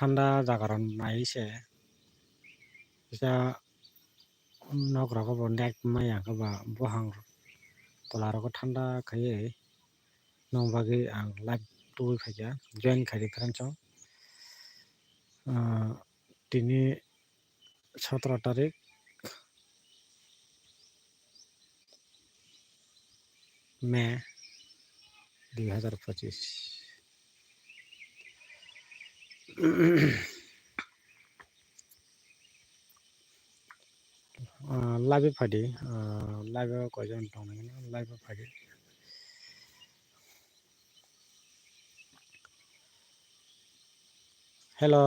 ঠান্ডা জাগারণ নাইছে যা নগরাকে বন্ডাক মায়াকে বা বহাং তলারকে ঠান্ডা খাইয়ে নংবাগै आं लाइभ टुइ फाइया जइन खाइदि फ्रेन्डसआव दिनै 17 तारिख मे 2025 लाइभ फाइदि लाइभ कयजन दं लाइभ फाइदि हेलो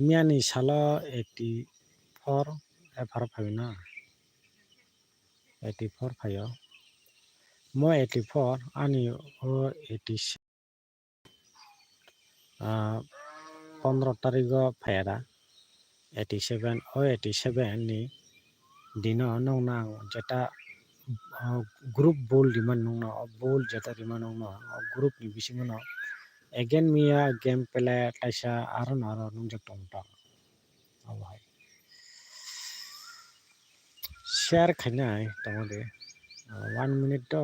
मियानि साला 84 एफार फाइना 84 फाइयो म 84 आनि 86 15 तारिख फायदा 87 87 ni dino nongna jeta group bol diman nongna bol jeta diman nongna group ni bisingono again mia game pele taisa aron nongjak tongta awai share khainai tongode 1 minute to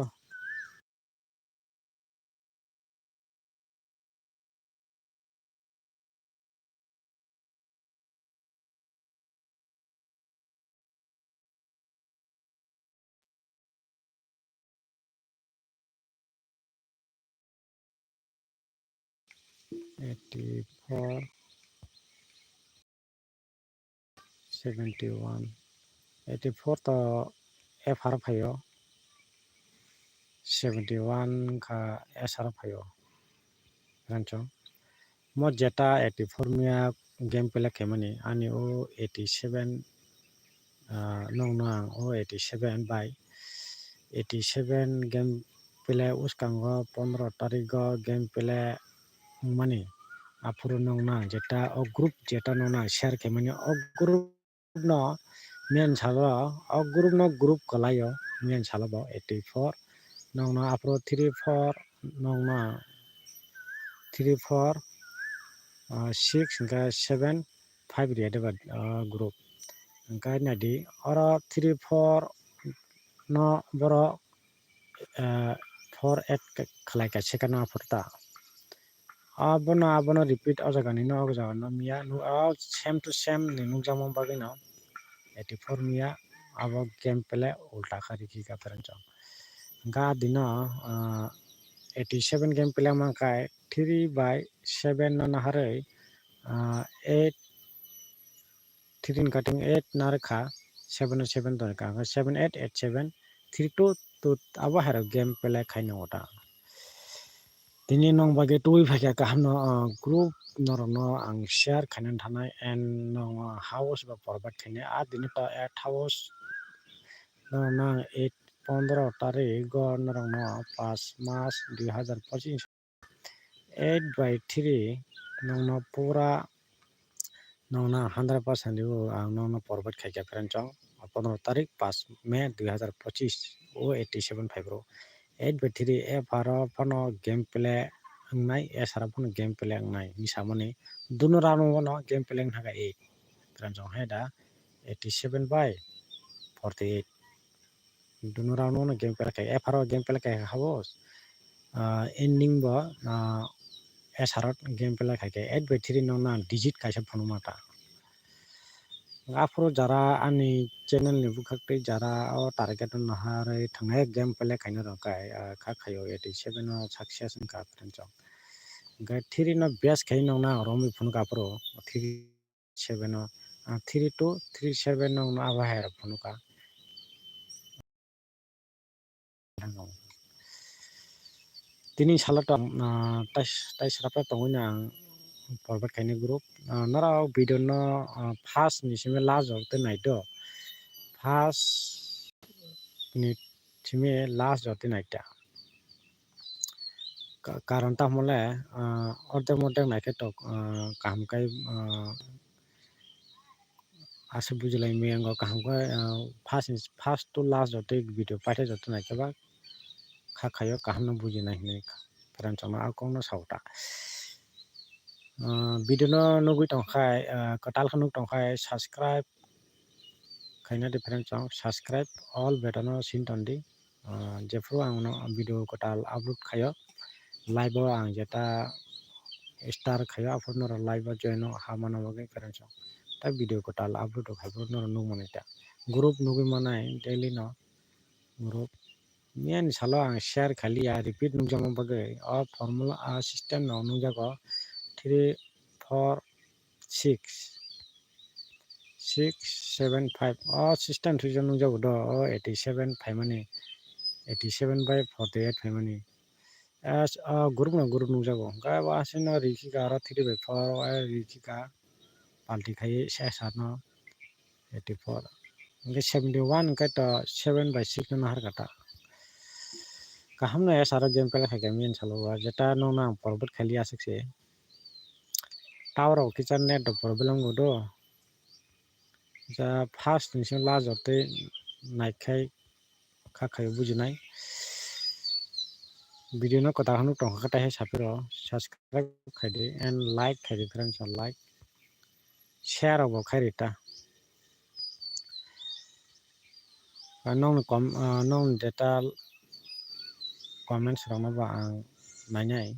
Eighty-four, 71, 84 to FR फायो 71 का SR फायो Rancho mo jeta 84 mia game pele kemani ani o 87 nongna o 87 by 87 game pele uskango 15 tarik game pele mani apuru nongna jeta o group jeta nongna share kemani o group no main salo o group kalayo main salo 84 nongna apuru 34 nongna 34 6 hingga 7 5 dia dapat group hingga nadi ora 34 no boro 48 khalai ka sekana furta abono repeat o jaga ni no mia nu same to same ni nungjamo bagui no 84 mia abo game pele ulta khari ki ka ferenjo hingga dino 87 game pele mangkai 3 by 7 no naharei 8 3 cutting 8 narkha 7 7 dorka 7 8 8 7 3 2 2 abo haro game pele khaino ota dini nong bage tui phaka kahno group norono ang share khainan thanai and nong house ba porbat khaine a dini to at house na 8 15 tarik go norono 5 March 2025 8 by 3 nongno pura nongna 100% liu ang nongno porbat khaika friendchong 15 tarik 5 May 2025 o 87 5 8 by 3 faro pano game play ngai sara pano game play ngai ni samani duno rano no game play thaga 8 friendchong heda 87 by 48 duno rano no game play kai faro game play kai habos ending ba SRot game play kai 8 by 3 nongna digit kaisa phonumata afro jara ani channel ni bukhakte jara o target naharai thangnai game play kaino rokai kha khayo 87 no success ka friendchong ga 3 no best khai nongna romi phone ka pro 37 no 32 37 nongna aba hair phone ka tini salato tai sarapa tongina porbat kaini group nara video no first ni sime last jok te nai do first ni sime last jok te nai ta karon ta mole order nai ke tok kaham kai ase bujilai me ango kaham kai first to last jok te video paithai jok te nai ke ba khakayo kaham no bujinai hinai pherang chama akong no sauta video no nugui tongkhai kotal khanuk tongkhai subscribe khaina di pherang chong subscribe all button no sintondi jefru ang no video kotal upload khayo live ang jeta star khayo apur no live join no hamana bagai pherang chong ta video kotal upload khaibro no nugmanai ta group nugui manai daily no group Mian salo ang share khali ya repeat nungjama bagai o formula a system no nungjago 3 4 6 6 7 5 o system thujo nungjago do o 87 5mani 87 by 48 5mani as group nungjago ga wasino riki ka aro 3 by 4 o riki ka palti khai sesar no 84 nge 71 ka to 7 by 6 no har kata kaham no es aro game pela khai mian salo jeta no na porbat khali asik se tower o kichar net problem go do ja first nising last ote naikhai khakai bujinai video no kota hanu tong kata he sapiro subscribe khaide and like khaide friends like share obo khairita nong data comments rama ba ang nainai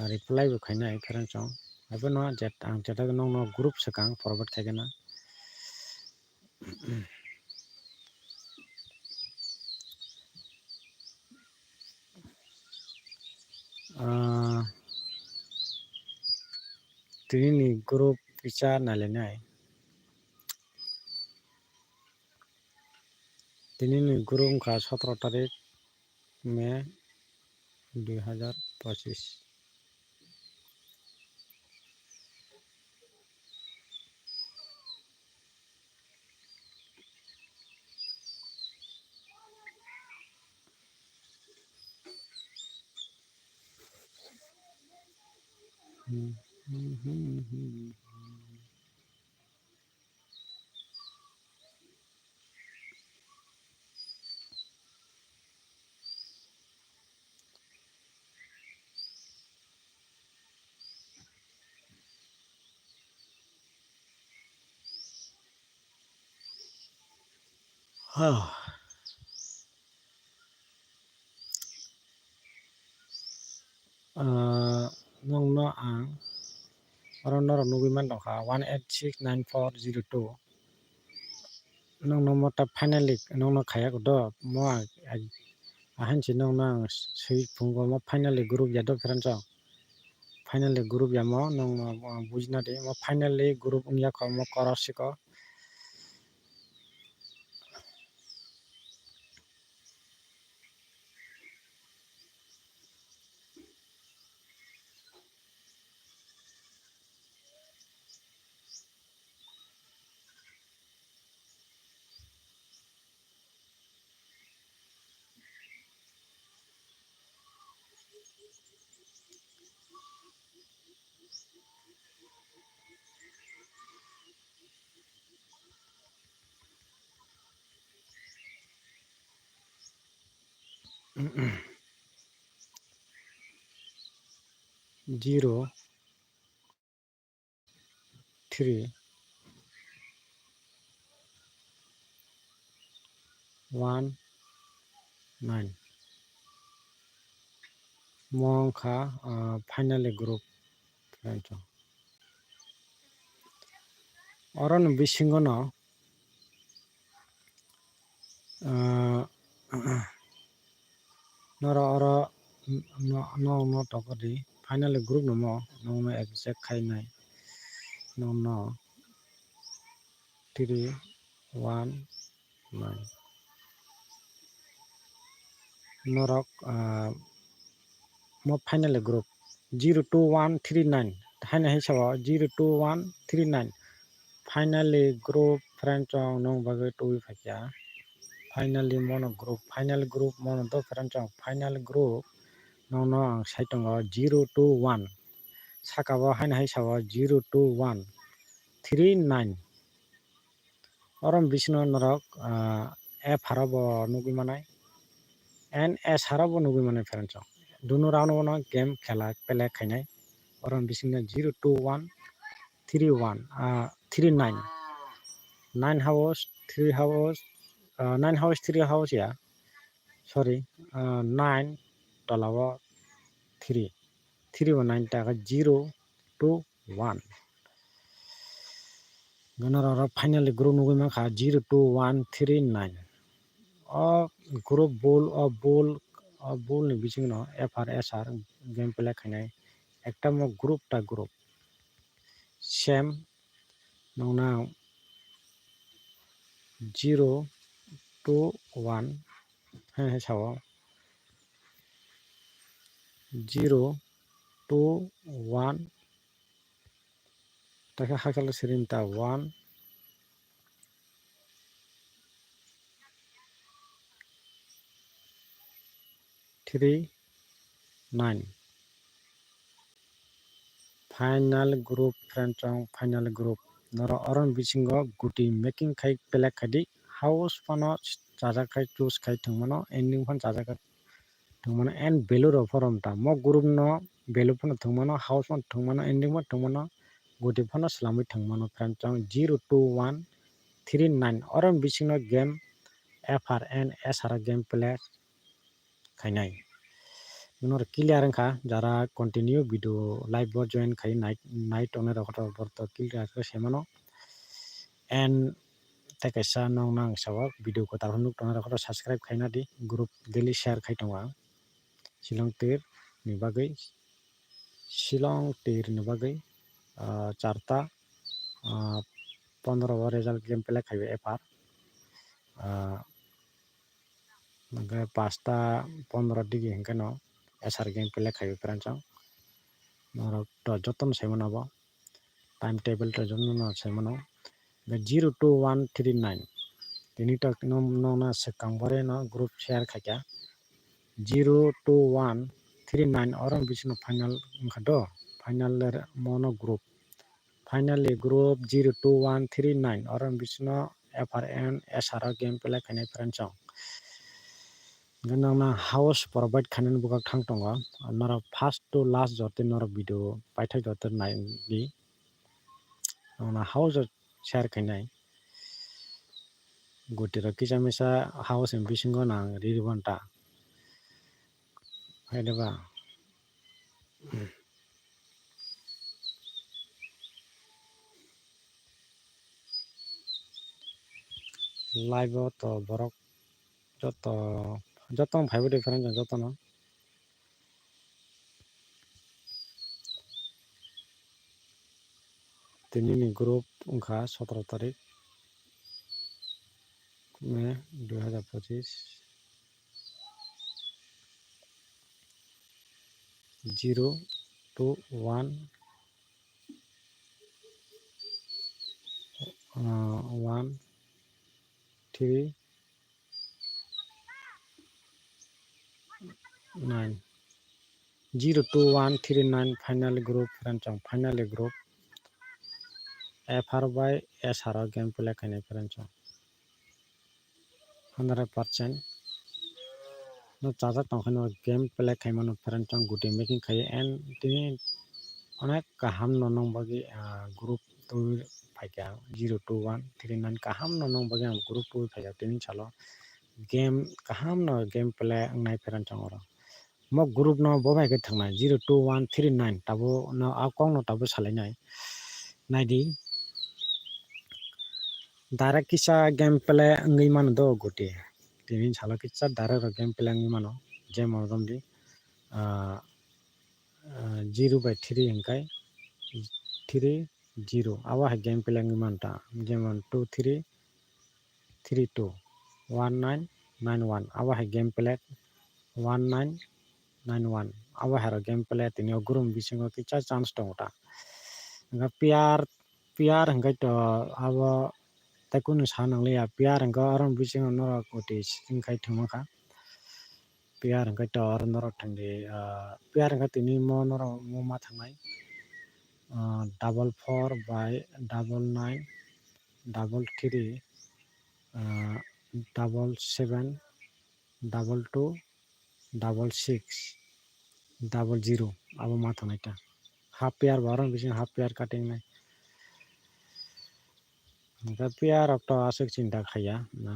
reply bo khainai friends chong abo no jet ang jeta nong no group sakang forward khaigena tini group picha nalenai tini group ka 17 tarik Mei 2025 nong no ang aron no nugui man dongkha 1869402 nong no mota finally nong no khaya do mo ahanchi nong no sei phungo mo finally group ya do friends finally group ya mo nong bujna de mo finally group unya ko mo korasiko zero 3 1 9 mongkha finally group friends oron bisingo no noro oro no topodi finally group no mo no exact khainai no 3 1 9 norok mo finally group 02139 haina hisabo 02139 finally group friend chong nong bagai tui phakya finally mono group mono do friend chong final group no ang saitongo 021 sakabo haina hisabo 02139 orom bisno norok app harabo nugui manai and s harabo nugi mane friends duno round no game khela pele khainai oron bisingna 0 2 1 3 1 3 9 9 house 3 house 9 house 3 house ya sorry 9 tolawo 3 3 1 9 taka 0 2 1 ganara finally group nugi makha 0 2 1 3 9 group bol ni bisingno FRSR game play khainai ekta mo group ta group same nongna 0 2 1 he sao 0 2 1 taka hakala sirinta 1 3 9 final group friend chong final group noro oron bisingo guti making khai pelek khadi house pano chaja khai choose khai thungmano ending phan chaja khai thungmano and value ro forum ta mo group no value phan thungmano house phan thungmano ending phan thungmano guti phan slami thungmano friend chong 0 2 1 3 9 oron bisingo game FRN SR game play khainai nor clear angkha jara continue video live bot join khai night on rokoto borto clear ko semano and tekaisa nong nang sawa video ko tar hunuk tona rokoto subscribe khaina di group daily share khai tonga Shillong tir ni bagai Shillong tir ni bagai charta 15 result game play khaibe FR pasta 15 digi hengkano SR game play khaibe pranchang norok to joton semanabo timetable to jono semano 0 2 1 3 9 tini to no na sekang bare no group share khaika 0 2 1 3 9 oron bisino final khado final mono group finally group 0 2 1 3 9 oron bisino FRN SR game play khane pranchang ganana house provide khanen bukak thang tonga nora first to last jote nora video paithak jote nai di na house share khainai gutira kisamisa house in bisingo na riribanta haidaba live to borok joto bhai different joto no tini ni group ungkha 17 tarik May 2025 0 2 1 1 3 9 0 2 1 3 9 final group pranchang final group FR by SR game play khainai pranchang 100% no chaja tongkhano game play khaimano pranchang guti making khai and tini onek kaham no nongbagi group tu phaikya 0 2 1 3 9 kaham no nongbagi am group tu phaikya tini chalo game kaham no game play ngai pranchang oro mo group no bobai ke thangnai 0 2 1 3 9 tabo no akong no tabo salainai naidi direct kisa game play ngai mano do guti tini chalo kisa direct game play ngai mano jemon romdi 0 by 3 hingkai 3 0 awa game play ngai manta jemon 2 3 3 2 1 9 9 1 awa game play 1 9 9 1 awa hero game play tini gurum bisingo kicha chance tongota nga piar hingkai to abo takunu sananglia piar hingka aron bisingo noro koti singkai thumaka piar hingkai to aron noro thangdi piar hingka tini mo noro mo ma thangnai 4 by 9 3 7 2 double six double zero abo ma thangnaita half pair baron bising half pair cutting nai ga pair of to asuk chinta khaya na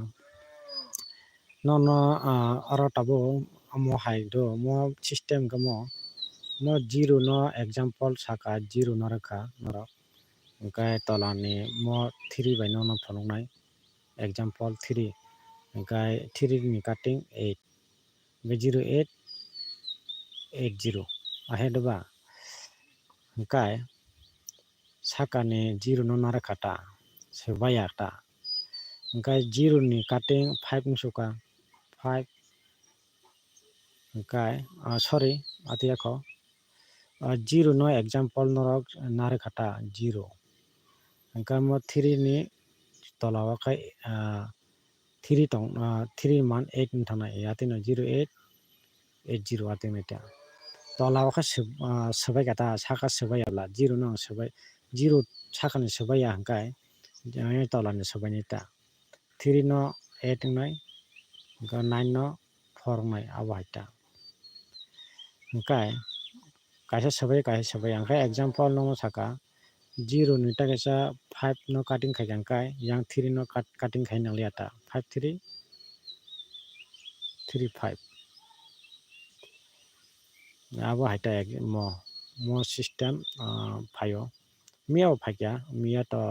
no aro tabo mo hai do mo system ga mo zero no example saka zero no rakha norok kai tolani mo 3 by no phanongnai example 3 kai 3 ni cutting 8 by 08 80 ahead ba kai sakani zero no narakata sebaya ta kai zero ni cutting 5 ni suka 5 kai sorry atiako zero no example norok narakata zero kai mo 3 ni tolawa kai 3 tong 3 man 8 ni thana yatino 08 80 atino ta tolawa ka sabai kata saka sabai abla zero no sabai zero saka ni sabai ya kai yang tola ni sabai ni ta 3 no 8 nai ga 9 no 4 nai abaita kai kaisa sabai angkai example no saka 0 ni ta kaisa 5 no cutting khai kai yang 3 no cutting khai nang liata 5 3 3 5 abo haita mo system phayo mia phakya mia to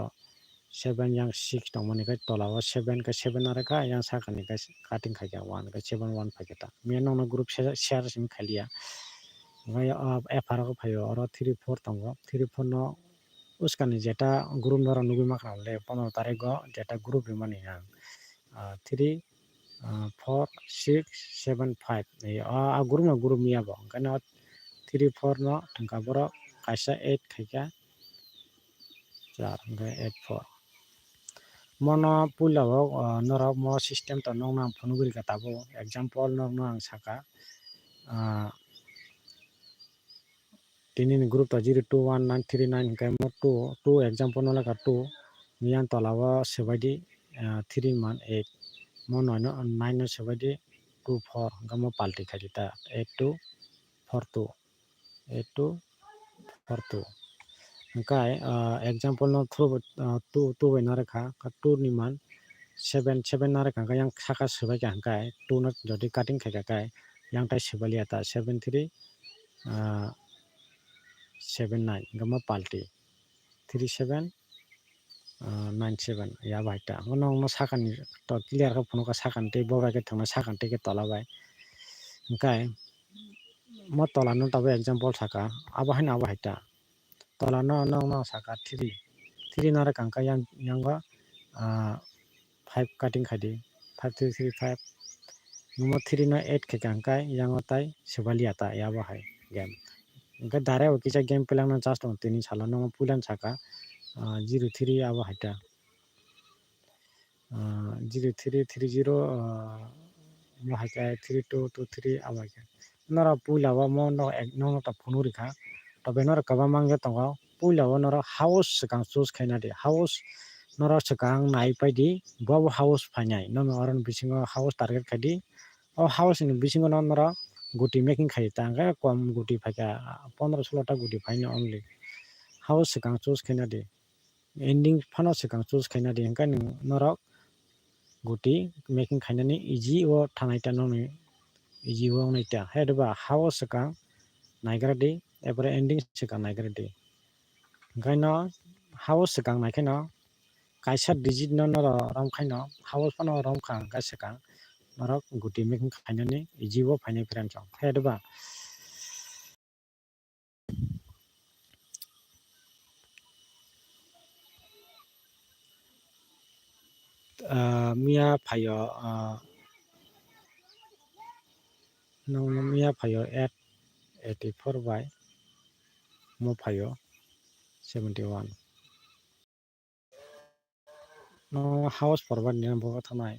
7 yang 6 tong mani kai tola 7 ka 7 ara ka yang saka ni kai cutting khai 1 ka 7 1 phakya ta mia no group share sim khailia ngai fr ko phayo aro 3 4 tongo 3 4 no uskani jeta group no nugi makra le 15 tarikh go jeta group ni mani yang 3 4 6 7 5 a group mia bo kana 3 4 no thangka boro kaisa 8 khaika 4 hingga 8 4 mono pula norok mo system to nong nang phunuguri ka tabo example nong nang saka tini ni group to 021939 hingga mo 2 example no laka 2 niyan tolawa sebaidi 3 man 8 mo 9 no sebaidi 2 4 hingga mo palti khajita 8 2 4 2 8 2 4 2 hingkai example no through 2 by narakha 2 ni man 7 7 narakha yang saka sebai ka hingkai 2 no jodi cutting khai kai yang tai sebalia ta 7 3 7 9 hingga mo palti 3 7 9 7 ya baita no sakani to clear ka phuno ka sakani te boga ke thangna sakani te ke tola bai hingkai mo tola no tabo example saka abo haina abo haita tola no saka 3 3 nara kangka yang 5 cutting khadi 5 3 3 5 mo 3 no 8 ke kangka yang tai sebalia ta ya bo hai game hingkai dare o kisa game pelang no just on tini sala no pulan saka 0 3 abo haita 0 3 3 0 mo haita 3 2 2 3 abo haita nora pula wa mo no ta phunuri kha tobe nora kaba mangja tongo puila o nora house kang choose khaina de house nora sakang nai paidi bo house phainai no aron bisingo house target khadi o house ni bisingo nora guti making khai tangga kom guti phaika 15 16 ta guti phaina only house sakang choose khaina de ending phano sakang choose khaina de hingka nora guti making khaina ni easy o thanai ta no easy o naita hedba house sakang naigra de epore ending sakang naigra de hingkai no house sakang naikhai no kaisa digit no romkhai no house phano romkha hingka sakang norok guti making khainani easy o phainai friend chong hedba mia phayo mia phayo 8 84 by mo phayo 71 no house forward ni bo thanai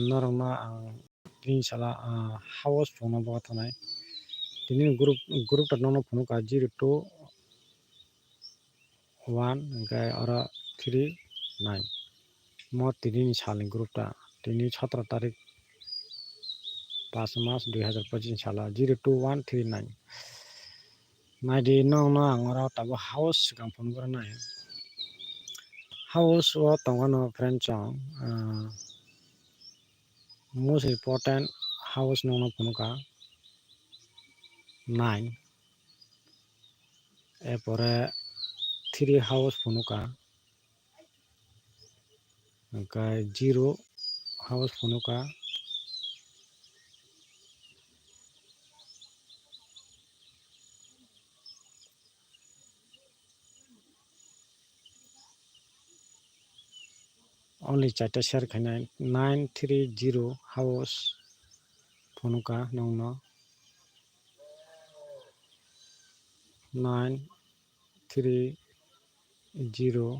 norokno ang tini sala house phone bo thanai tini group ta nono phone ka 02 1 hingkai oro 39 mo tini ni salni group ta tini 17 tarik 5 mas 2025 sala 02 1 39 naidi nongno ang oro tabo house sikang phone gora nai house o tongano friend chong most important house nongno phone ka 9 এরপরে 3 house phone ka hingkai 0 house phone ka only chaita share khainai 930 house phone ka nongno 930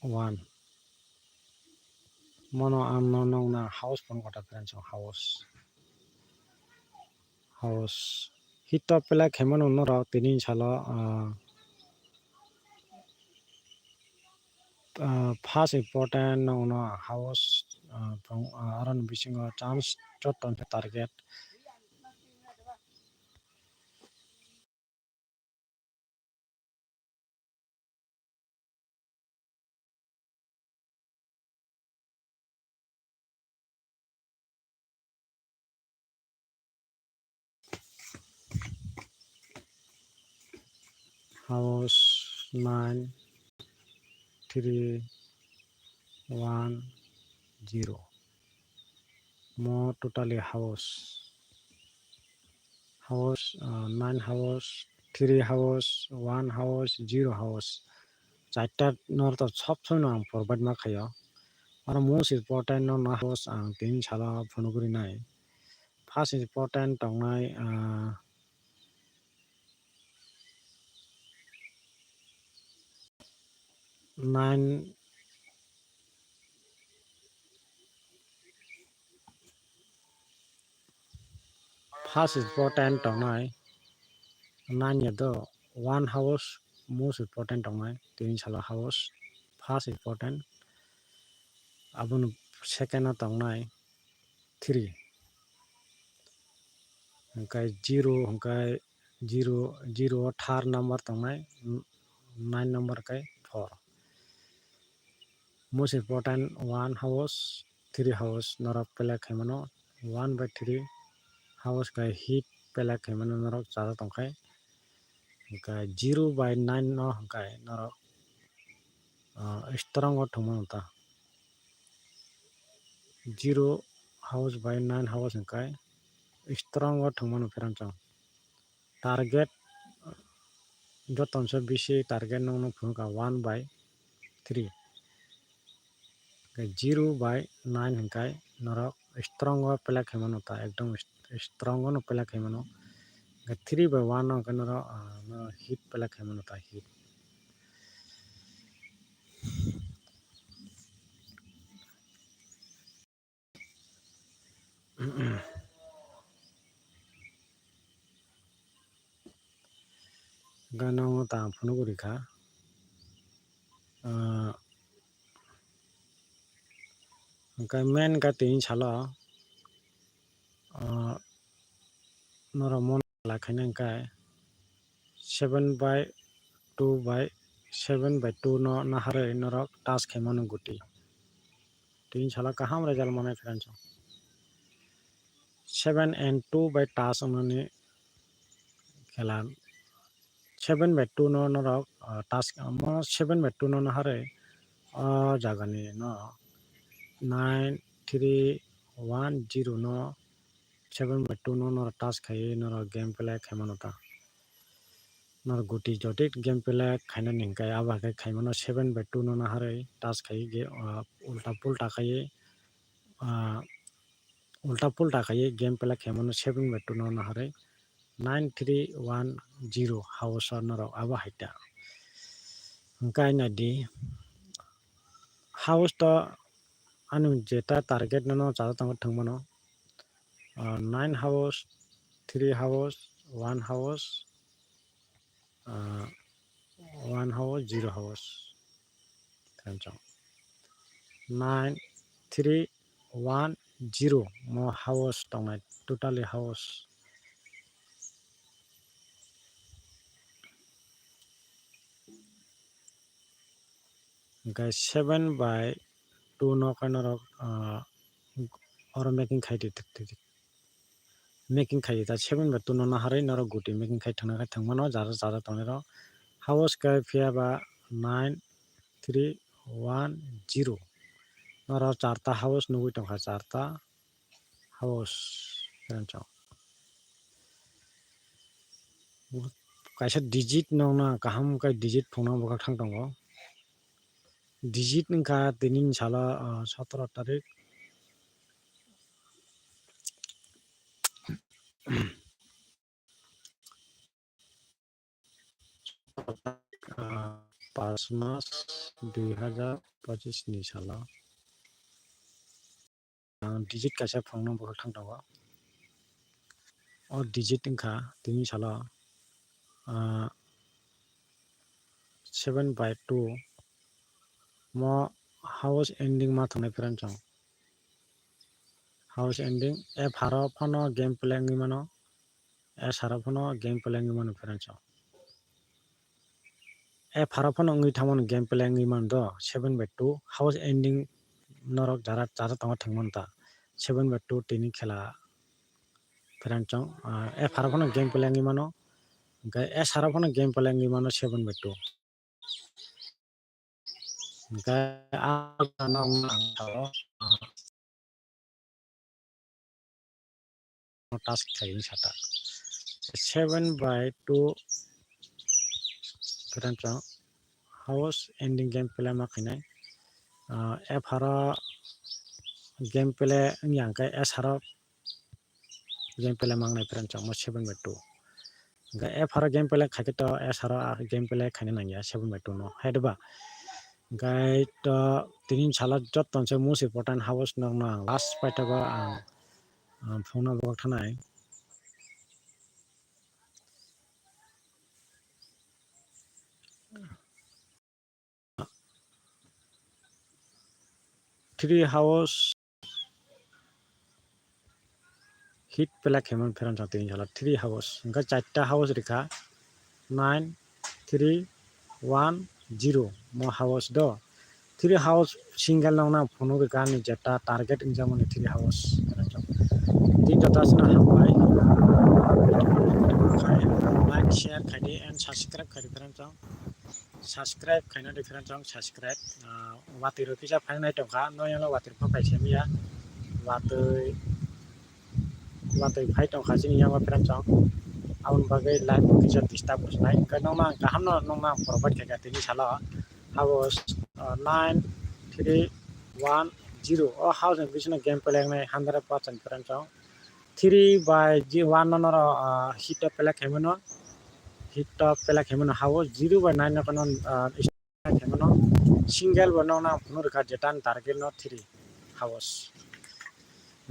1 mono amno nongna house phone kota friends house hito pela khemano noro tini salo first important nongno house aron bisingo chance choton target house 9 3 1 0 more totally house 9 house 3 house 1 house 0 house চারটা নর তো সব সময় আং provide মা খাইও আর most important ন house আং তিন সালা ফোন করি নাই first important টংনাই 9 first important tongnai 9 ya do 1 house most important tongnai tin sala house first important abun second tongnai 3 hingkai 0 hingkai 0 third number tongnai 9 number kai 4 most important 1 house 3 house norok pela khaimano 1/3 house kai hit pela khaimano norok chada tongkai hingkai 0/9 no hingkai norok strong o thongmano ta 0 house by 9 house hingkai strong o thongmano pheranchang target jotonse bisi target nongno phunka 1/3 0/9 hingkai norok strong o pelak khaimano ta ekdom strong o no pelak khaimano 3/1 no hingkai norok hit pelak khaimano ta hit gano ta phunu gurikha hingkai main ka tin salo norok mon lakhaina hingkai 7/2 no naharoi norok touch khaimano guti tin sala kaham result manai friends 7 and 2 by touch onani khela 7/2 no norok touch 7/2 no naharoi jagani no 9310 no 7/2 no norok touch khai norok game play khaimano ta nor guti jotik game play khaina hingkai aba khai khaimano 7/2 no naharoi touch khai ge ulta pulta khai ulta pulta kai game pela khemano 7/2 no na hare 9310 house no ro aba haita kai na di house to anu jeta target no cha tang thangmano 9 house 3 house 1 house 1 house 0 house kanchang 9 3 1 0 mo house tongai totally house guys 7/2 no kind of or making khai making khai ta 7/2 no na hare no guti making khai thangmano jara tonero house kai phia ba 9 3 1 0 noro charta house nugui tongkha charta house kanchang kaisa digit nongna kaham kai digit phongna bokak thang tongo digit ningka tinin sala 17 tarik Pas Mas 2025 ni sala digit kaisa phongna bokak thang tongo o digit ningka tinin sala 7/2 mo house ending ma thongnai pran chong house ending e pharo phono game play ngi mano e sara phono game play ngi mano pran chong e pharo phono ngi thamon game play ngi man do 7/2 house ending norok jara tongo thangmon ta 7/2 tini khela pran chong e pharo phono game play ngi mano ga e sara phono game play ngi mano 7/2 ga a na ang tharo task khai sata 7/2 pran chong house ending game play ma khinai e pharo game play yang kai e sara game play mangnai pran chong mo 7/2 ga e pharo game play khai to e sara game play khaina nangya 7/2 no haidba gai to tinin sala jot tonse most important house nang na last paita ba phone bok thanai three house hit pela khemon pheran chong tinin sala 3 house ga chatta house rikha 9 3 1 0 mo house do 3 house single nang na phone rikha ni jeta target injamon 3 house tin jota sna hambai like share khai and subscribe khai pheran chong subscribe khaina different chong subscribe watir kisa phangnai tongkha noyalo watir phapai semia watui phai tongkha sini yang different chong aun bagai live kisa disturb usnai kanoma kahamno nongma provide khaga tini sala house 9 3 1 0 o house and bisna game play nai 100% different chong 3/1 no hit pela khemono hit pela khemono house 0/9 no kono khemono single bono na phunur ka jetan target no 3 house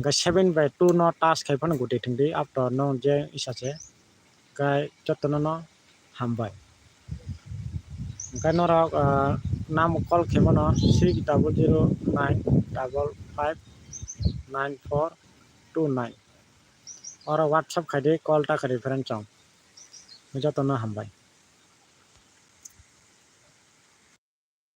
ga 7/2 no task khai phano guti thingdi after no je isache kai jotno no hambai ga no nam call khemono 6009559429 or whatsapp khai de call ta khai friend chong jotno hambai